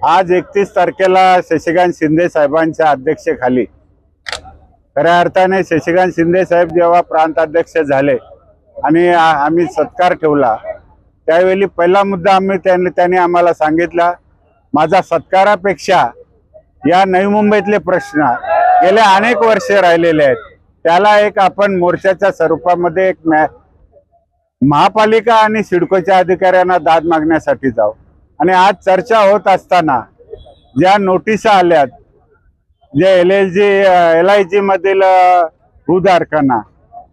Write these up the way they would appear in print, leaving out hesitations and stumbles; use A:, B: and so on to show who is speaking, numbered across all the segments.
A: आज 31 तारखेला शशिकांत शिंदे साहेबांच्या अध्यक्षतेखाली खऱ्या अर्थाने शशिकांत शिंदे साहेब जेव्हा प्रांताध्यक्ष झाले आणि आम्ही सत्कार ठेवला त्यावेळी पहिला मुद्दा त्यांनी आम्हाला सांगितला, माझा सत्कारापेक्षा या नवी मुंबईतले प्रश्न गेले अनेक वर्षे राहिलेले आहेत, त्याला एक आपण मोर्चाच्या स्वरूपामध्ये एक महापालिका आणि सिडकोच्या अधिकाऱ्यांना दाद मागण्यासाठी जाऊ। आणि आज चर्चा होत असताना ज्या नोटिसा आल्यात जे LIG मधील भूधारकांना,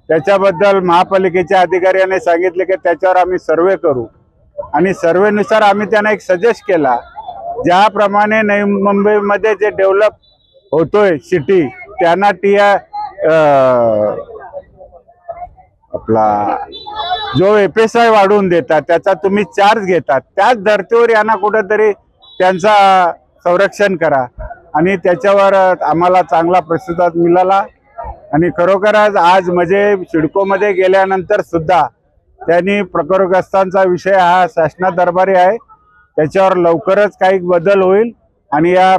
A: त्याच्याबद्दल महापालिकेच्या अधिकाऱ्याने सांगितले की त्याच्यावर आम्ही सर्वे करू आणि सर्वेनुसार आम्ही त्यांना एक सजेस्ट केला, ज्याप्रमाणे नवी मुंबईमध्ये जे डेव्हलप होतोय सिटी त्यांना आपला जो FSI वाढवून देतात त्याचा तुम्ही चार्ज घेतात, त्याच धर्तीवर यांना कुठेतरी त्यांचा संरक्षण करा। आणि त्याच्यावर आम्हाला चांगला प्रतिसाद मिळाला आणि खरोखरच आज म्हणजे सिडकोमध्ये गेल्यानंतर सुद्धा त्यांनी प्रकरग्रस्तांचा विषय हा शासना दरबारी आहे, त्याच्यावर लवकरच काही बदल होईल आणि या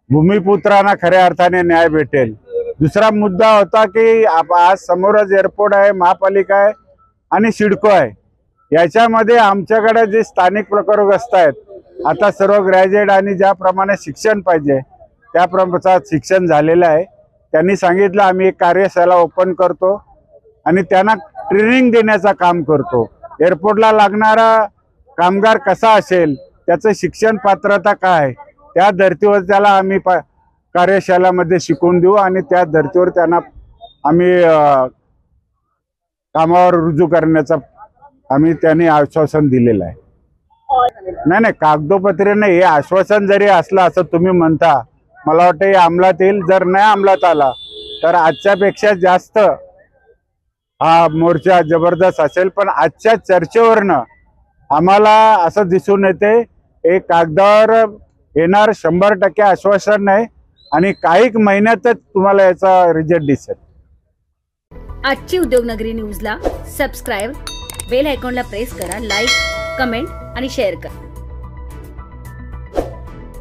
A: भूमिपुत्रांना खऱ्या अर्थाने न्याय भेटेल। दुसरा मुद्दा होता की आज समोरच एअरपोर्ट आहे, महापालिका आहे आणि सिडको आहे, याच्यामध्ये आमच्याकडे जे स्थानिक प्रकरग्रस्त आहेत, आता सर्व ग्रॅज्युएट आणि ज्याप्रमाणे शिक्षण पाहिजे त्याप्रमाणे शिक्षण झालेलं आहे, त्यांनी सांगितलं आम्ही एक कार्यशाळा ओपन करतो आणि त्यांना ट्रेनिंग देण्याचं काम करतो। एअरपोर्टला लागणारा कामगार कसा असेल, त्याचं शिक्षण पात्रता काय, त्या धर्तीवर त्याला आम्ही कार्यशाळेमध्ये शिकवून देऊ आणि त्या धर्तीवर त्यांना आम्ही कामावर रुजू करण्याचा त्यांनी आश्वासन दिलेलं आहे। नाही कागदोपत्रीने हे आश्वासन जरी असलं असं तुम्ही म्हणता, मला वाटतं हे अंमलात येईल। जर नाही अंमलात आला तर आजच्यापेक्षा जास्त हा मोर्चा जबरदस्त असेल। पण आजच्या चर्चेवरनं आम्हाला असं दिसून येते एक कागदावर येणार 100% आश्वासन नाही आणि काही महिन्यातच तुम्हाला याचा रिझल्ट दिसेल।
B: आजची उद्योगनगरी न्यूजला सबस्क्राइब, बेल आयकॉनला प्रेस करा, लाईक, कमेंट आणि शेअर करा।